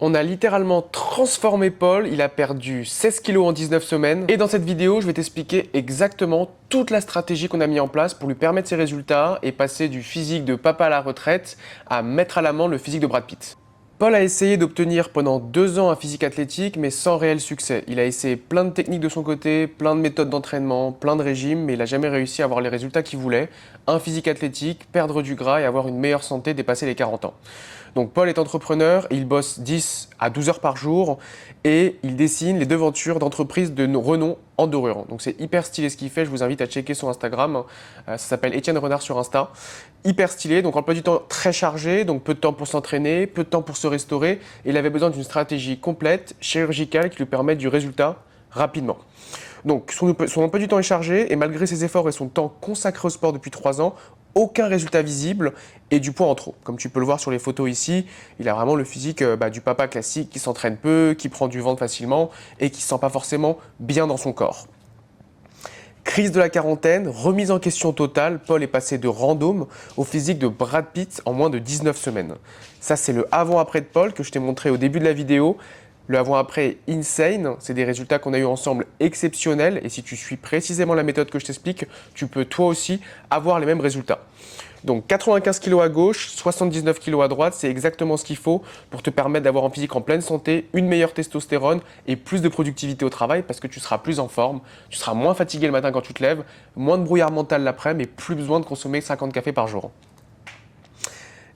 On a littéralement transformé Paul, il a perdu 16 kilos en 19 semaines. Et dans cette vidéo, je vais t'expliquer exactement toute la stratégie qu'on a mis en place pour lui permettre ses résultats et passer du physique de papa à la retraite à mettre à l'amant le physique de Brad Pitt. Paul a essayé d'obtenir pendant 2 ans un physique athlétique, mais sans réel succès. Il a essayé plein de techniques de son côté, plein de méthodes d'entraînement, plein de régimes, mais il n'a jamais réussi à avoir les résultats qu'il voulait. Un physique athlétique, perdre du gras et avoir une meilleure santé, dépasser les 40 ans. Donc Paul est entrepreneur, il bosse 10 à 12 heures par jour et il dessine les devantures d'entreprises de renom en dorure. Donc c'est hyper stylé ce qu'il fait, je vous invite à checker son Instagram, ça s'appelle Étienne Renard sur Insta. Hyper stylé, donc emploi du temps très chargé, donc peu de temps pour s'entraîner, peu de temps pour se restaurer, et il avait besoin d'une stratégie complète, chirurgicale, qui lui permette du résultat rapidement. Donc son emploi du temps est chargé, et malgré ses efforts et son temps consacré au sport depuis 3 ans, aucun résultat visible et du poids en trop. Comme tu peux le voir sur les photos ici, il a vraiment le physique du papa classique qui s'entraîne peu, qui prend du ventre facilement et qui ne se sent pas forcément bien dans son corps. Crise de la quarantaine, remise en question totale, Paul est passé de random au physique de Brad Pitt en moins de 19 semaines. Ça, c'est le avant-après de Paul que je t'ai montré au début de la vidéo. Le avant-après insane, c'est des résultats qu'on a eu ensemble exceptionnels et si tu suis précisément la méthode que je t'explique, tu peux toi aussi avoir les mêmes résultats. Donc 95 kg à gauche, 79 kg à droite, c'est exactement ce qu'il faut pour te permettre d'avoir un physique en pleine santé, une meilleure testostérone et plus de productivité au travail parce que tu seras plus en forme, tu seras moins fatigué le matin quand tu te lèves, moins de brouillard mental l'après-midi et plus besoin de consommer 50 cafés par jour.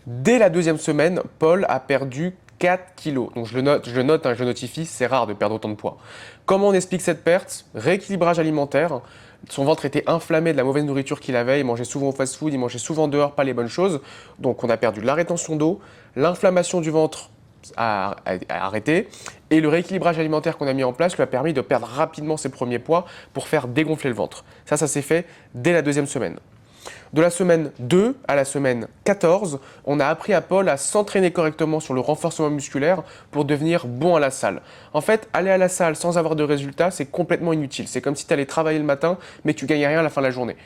Dès la 2e semaine, Paul a perdu 4 kilos. Donc je le note, je le notifie, c'est rare de perdre autant de poids. Comment on explique cette perte? Rééquilibrage alimentaire. Son ventre était inflammé de la mauvaise nourriture qu'il avait, il mangeait souvent au fast-food, il mangeait souvent dehors, pas les bonnes choses. Donc on a perdu de la rétention d'eau, l'inflammation du ventre a arrêté et le rééquilibrage alimentaire qu'on a mis en place lui a permis de perdre rapidement ses premiers poids pour faire dégonfler le ventre. Ça s'est fait dès la 2e semaine. De la semaine 2 à la semaine 14, on a appris à Paul à s'entraîner correctement sur le renforcement musculaire pour devenir bon à la salle. En fait, aller à la salle sans avoir de résultats, c'est complètement inutile. C'est comme si tu allais travailler le matin, mais que tu gagnais rien à la fin de la journée.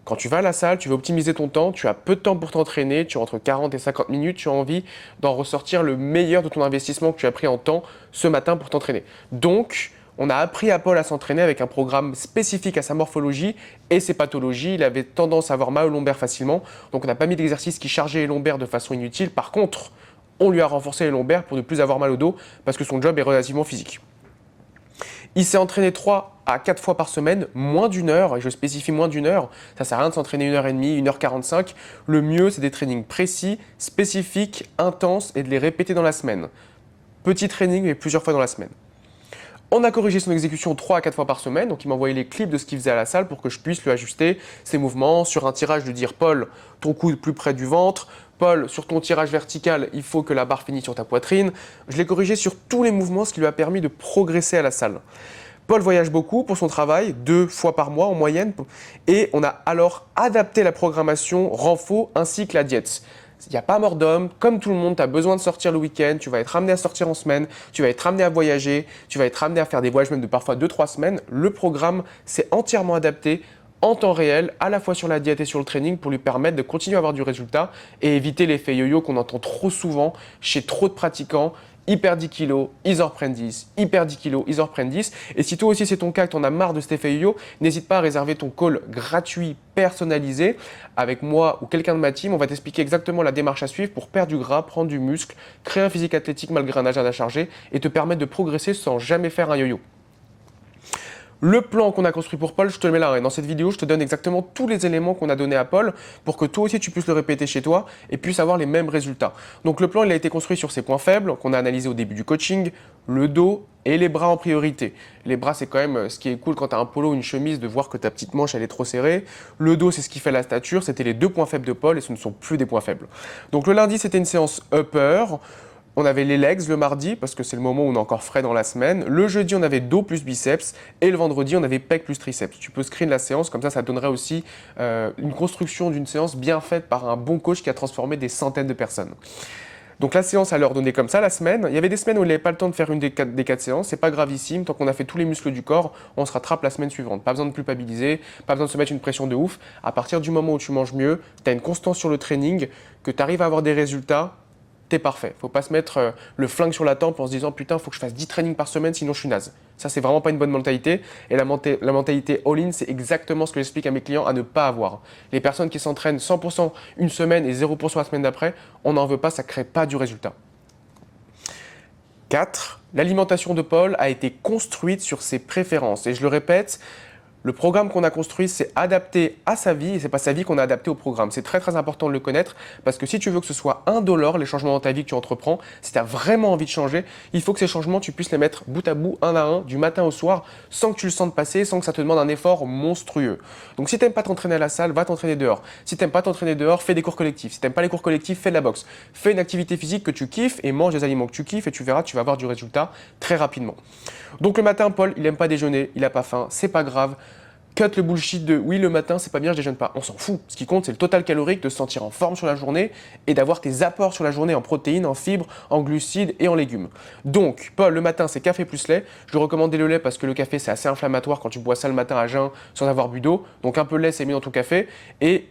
Quand tu vas à la salle, tu veux optimiser ton temps, tu as peu de temps pour t'entraîner, tu as entre 40 et 50 minutes, tu as envie d'en ressortir le meilleur de ton investissement que tu as pris en temps ce matin pour t'entraîner. Donc, on a appris à Paul à s'entraîner avec un programme spécifique à sa morphologie et ses pathologies. Il avait tendance à avoir mal aux lombaires facilement, donc on n'a pas mis d'exercice qui chargeait les lombaires de façon inutile. Par contre, on lui a renforcé les lombaires pour ne plus avoir mal au dos parce que son job est relativement physique. Il s'est entraîné 3 à 4 fois par semaine, moins d'1 heure, et je spécifie moins d'1 heure, ça sert à rien de s'entraîner 1h30, 1h45. Le mieux, c'est des trainings précis, spécifiques, intenses et de les répéter dans la semaine. Petit training, mais plusieurs fois dans la semaine. On a corrigé son exécution 3 à 4 fois par semaine, donc il m'a envoyé les clips de ce qu'il faisait à la salle pour que je puisse lui ajuster ses mouvements. Sur un tirage, lui dire « Paul, ton coude plus près du ventre »,« Paul, sur ton tirage vertical, il faut que la barre finisse sur ta poitrine ». Je l'ai corrigé sur tous les mouvements, ce qui lui a permis de progresser à la salle. Paul voyage beaucoup pour son travail, 2 fois par mois en moyenne, et on a alors adapté la programmation renfo ainsi que la diète. Il n'y a pas mort d'homme, comme tout le monde, tu as besoin de sortir le week-end, tu vas être amené à sortir en semaine, tu vas être amené à voyager, tu vas être amené à faire des voyages même de parfois 2-3 semaines. Le programme s'est entièrement adapté en temps réel, à la fois sur la diète et sur le training pour lui permettre de continuer à avoir du résultat et éviter l'effet yo-yo qu'on entend trop souvent chez trop de pratiquants. Ils perdent 10 kilos, ils en reprennent 10, ils perdent 10 kilos, ils en reprennent 10. Et si toi aussi c'est ton cas, que tu en as marre de cet effet yo-yo, n'hésite pas à réserver ton call gratuit personnalisé avec moi ou quelqu'un de ma team. On va t'expliquer exactement la démarche à suivre pour perdre du gras, prendre du muscle, créer un physique athlétique malgré un agenda chargé et te permettre de progresser sans jamais faire un yo-yo. Le plan qu'on a construit pour Paul, je te le mets là. Et dans cette vidéo, je te donne exactement tous les éléments qu'on a donnés à Paul pour que toi aussi tu puisses le répéter chez toi et puisses avoir les mêmes résultats. Donc le plan, il a été construit sur ses points faibles qu'on a analysés au début du coaching, le dos et les bras en priorité. Les bras, c'est quand même ce qui est cool quand tu as un polo ou une chemise de voir que ta petite manche, elle est trop serrée. Le dos, c'est ce qui fait la stature. C'était les 2 points faibles de Paul et ce ne sont plus des points faibles. Donc le lundi, c'était une séance upper. On avait les legs le mardi, parce que c'est le moment où on est encore frais dans la semaine. Le jeudi, on avait dos plus biceps. Et le vendredi, on avait pec plus triceps. Tu peux screen la séance, comme ça donnerait aussi une construction d'une séance bien faite par un bon coach qui a transformé des centaines de personnes. Donc la séance, à leur donner comme ça la semaine. Il y avait des semaines où il n'avait pas le temps de faire une des 4 séances. C'est pas gravissime. Tant qu'on a fait tous les muscles du corps, on se rattrape la semaine suivante. Pas besoin de culpabiliser, pas besoin de se mettre une pression de ouf. À partir du moment où tu manges mieux, tu as une constance sur le training, que tu arrives à avoir des résultats, t'es parfait. Faut pas se mettre le flingue sur la tempe en se disant putain, faut que je fasse 10 trainings par semaine, sinon je suis naze. Ça, c'est vraiment pas une bonne mentalité. Et la mentalité all-in, c'est exactement ce que j'explique à mes clients à ne pas avoir. Les personnes qui s'entraînent 100% une semaine et 0% la semaine d'après, on n'en veut pas, ça crée pas du résultat. 4. L'alimentation de Paul a été construite sur ses préférences. Et je le répète, le programme qu'on a construit, c'est adapté à sa vie et c'est pas sa vie qu'on a adapté au programme. C'est très très important de le connaître parce que si tu veux que ce soit indolore, les changements dans ta vie que tu entreprends, si tu as vraiment envie de changer, il faut que ces changements, tu puisses les mettre bout à bout, un à un, du matin au soir, sans que tu le sentes passer, sans que ça te demande un effort monstrueux. Donc si tu n'aimes pas t'entraîner à la salle, va t'entraîner dehors. Si tu n'aimes pas t'entraîner dehors, fais des cours collectifs. Si tu n'aimes pas les cours collectifs, fais de la boxe. Fais une activité physique que tu kiffes et mange des aliments que tu kiffes et tu verras, tu vas avoir du résultat très rapidement. Donc le matin, Paul, il n'aime pas déjeuner, il n'a pas faim, c'est pas grave. Cut le bullshit de oui, le matin, c'est pas bien, je déjeune pas. On s'en fout. Ce qui compte, c'est le total calorique, de se sentir en forme sur la journée et d'avoir tes apports sur la journée en protéines, en fibres, en glucides et en légumes. Donc, Paul, le matin, c'est café plus lait. Je te recommande le lait parce que le café, c'est assez inflammatoire quand tu bois ça le matin à jeun sans avoir bu d'eau. Donc, un peu de lait, c'est mis dans ton café. Et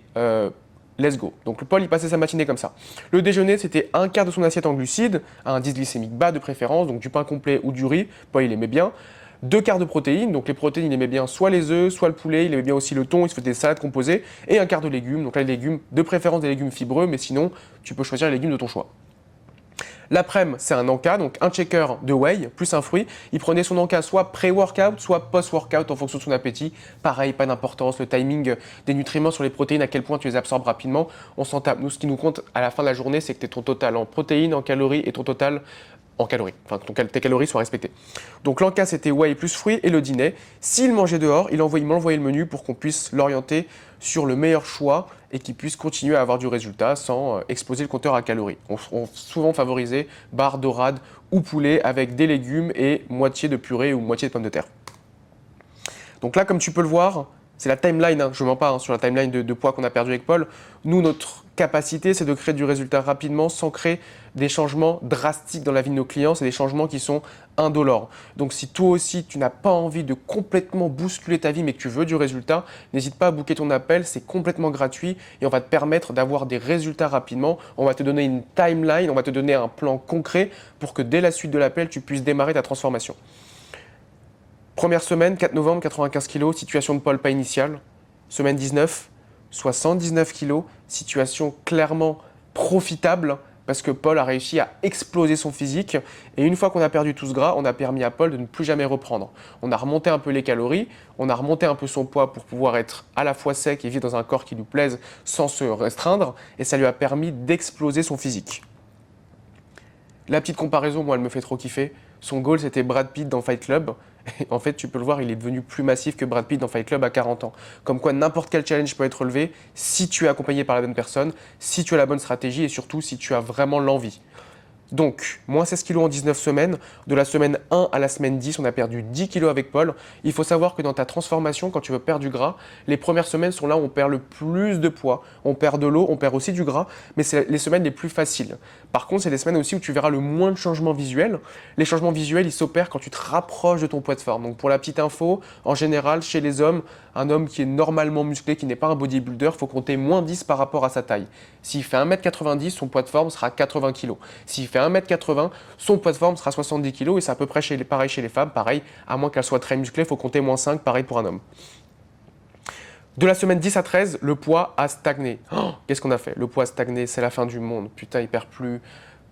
let's go. Donc, Paul, il passait sa matinée comme ça. Le déjeuner, c'était un quart de son assiette en glucides, un indice glycémique bas de préférence, donc du pain complet ou du riz. Paul, il aimait bien. 2 quarts de protéines, donc les protéines, il aimait bien soit les œufs, soit le poulet, il aimait bien aussi le thon, il se faisait des salades composées, et un quart de légumes, donc là les légumes, de préférence des légumes fibreux, mais sinon tu peux choisir les légumes de ton choix. L'après-midi, c'est un encas, donc un shaker de whey plus un fruit. Il prenait son encas soit pré-workout, soit post-workout en fonction de son appétit. Pareil, pas d'importance, le timing des nutriments sur les protéines, à quel point tu les absorbes rapidement, on s'en tape. Nous, ce qui nous compte à la fin de la journée, c'est que tu es ton total en protéines, en calories et ton total en calories, enfin tes calories soient respectées. Donc l'encas c'était whey plus fruits et le dîner. S'il mangeait dehors, il m'envoyait le menu pour qu'on puisse l'orienter sur le meilleur choix et qu'il puisse continuer à avoir du résultat sans exploser le compteur à calories. On souvent favorisé bar, dorade ou poulet avec des légumes et moitié de purée ou moitié de pommes de terre. Donc là, comme tu peux le voir, c'est la timeline, je ne mens pas sur la timeline de poids qu'on a perdu avec Paul. Nous, notre capacité, c'est de créer du résultat rapidement sans créer des changements drastiques dans la vie de nos clients. C'est des changements qui sont indolores. Donc si toi aussi, tu n'as pas envie de complètement bousculer ta vie, mais que tu veux du résultat, n'hésite pas à booker ton appel. C'est complètement gratuit et on va te permettre d'avoir des résultats rapidement. On va te donner une timeline, on va te donner un plan concret pour que dès la suite de l'appel, tu puisses démarrer ta transformation. Première semaine, 4 novembre, 95 kg, situation de Paul pas initiale. Semaine 19, 79 kg, situation clairement profitable parce que Paul a réussi à exploser son physique. Et une fois qu'on a perdu tout ce gras, on a permis à Paul de ne plus jamais reprendre. On a remonté un peu les calories, on a remonté un peu son poids pour pouvoir être à la fois sec et vivre dans un corps qui lui plaise sans se restreindre. Et ça lui a permis d'exploser son physique. La petite comparaison, moi, elle me fait trop kiffer. Son goal, c'était Brad Pitt dans Fight Club. Et en fait, tu peux le voir, il est devenu plus massif que Brad Pitt dans Fight Club à 40 ans. Comme quoi, n'importe quel challenge peut être relevé si tu es accompagné par la bonne personne, si tu as la bonne stratégie et surtout si tu as vraiment l'envie. Donc, moins 16 kg en 19 semaines. De la semaine 1 à la semaine 10, on a perdu 10 kg avec Paul. Il faut savoir que dans ta transformation, quand tu veux perdre du gras, les premières semaines sont là où on perd le plus de poids. On perd de l'eau, on perd aussi du gras, mais c'est les semaines les plus faciles. Par contre, c'est les semaines aussi où tu verras le moins de changements visuels. Les changements visuels, ils s'opèrent quand tu te rapproches de ton poids de forme. Donc, pour la petite info, en général, chez les hommes, un homme qui est normalement musclé, qui n'est pas un bodybuilder, il faut compter moins 10 par rapport à sa taille. S'il fait 1m90, son poids de forme sera 80 kg. S'il fait 1m80, son poids de forme sera 70 kg et c'est à peu près pareil chez les femmes. Pareil, à moins qu'elles soient très musclées, il faut compter moins 5, pareil pour un homme. De la semaine 10 à 13, le poids a stagné. Oh, qu'est-ce qu'on a fait? Le poids a stagné, c'est la fin du monde. Putain, il perd plus.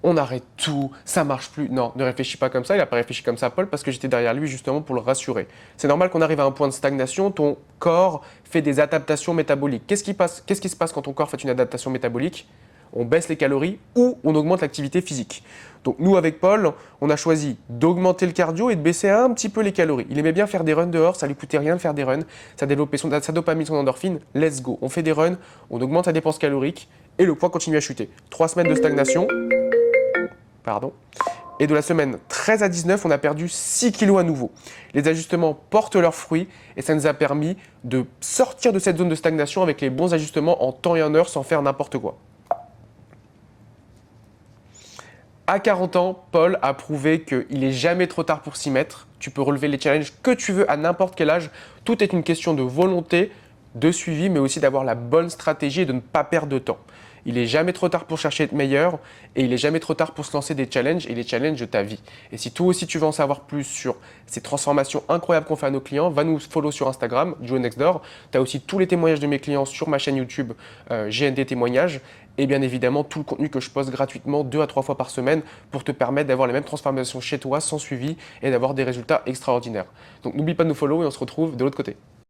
On arrête tout, ça marche plus. Non, ne réfléchis pas comme ça. Il n'a pas réfléchi comme ça, Paul, parce que j'étais derrière lui justement pour le rassurer. C'est normal qu'on arrive à un point de stagnation. Ton corps fait des adaptations métaboliques. Qu'est-ce qui se passe quand ton corps fait une adaptation métabolique? On baisse les calories ou on augmente l'activité physique. Donc nous, avec Paul, on a choisi d'augmenter le cardio et de baisser un petit peu les calories. Il aimait bien faire des runs dehors, ça lui coûtait rien de faire des runs. Ça développait sa dopamine, son endorphine. Let's go. On fait des runs, on augmente sa dépense calorique et le poids continue à chuter. 3 semaines de stagnation. Et de la semaine 13 à 19, on a perdu 6 kg à nouveau. Les ajustements portent leurs fruits et ça nous a permis de sortir de cette zone de stagnation avec les bons ajustements en temps et en heure sans faire n'importe quoi. À 40 ans, Paul a prouvé qu'il n'est jamais trop tard pour s'y mettre. Tu peux relever les challenges que tu veux à n'importe quel âge. Tout est une question de volonté, de suivi, mais aussi d'avoir la bonne stratégie et de ne pas perdre de temps. Il est jamais trop tard pour chercher à être meilleur et il est jamais trop tard pour se lancer des challenges et les challenges de ta vie. Et si toi aussi tu veux en savoir plus sur ces transformations incroyables qu'on fait à nos clients, va nous follow sur Instagram, Joe Next Door. Tu as aussi tous les témoignages de mes clients sur ma chaîne YouTube GND Témoignages et bien évidemment tout le contenu que je poste gratuitement 2 à 3 fois par semaine pour te permettre d'avoir les mêmes transformations chez toi sans suivi et d'avoir des résultats extraordinaires. Donc n'oublie pas de nous follow et on se retrouve de l'autre côté.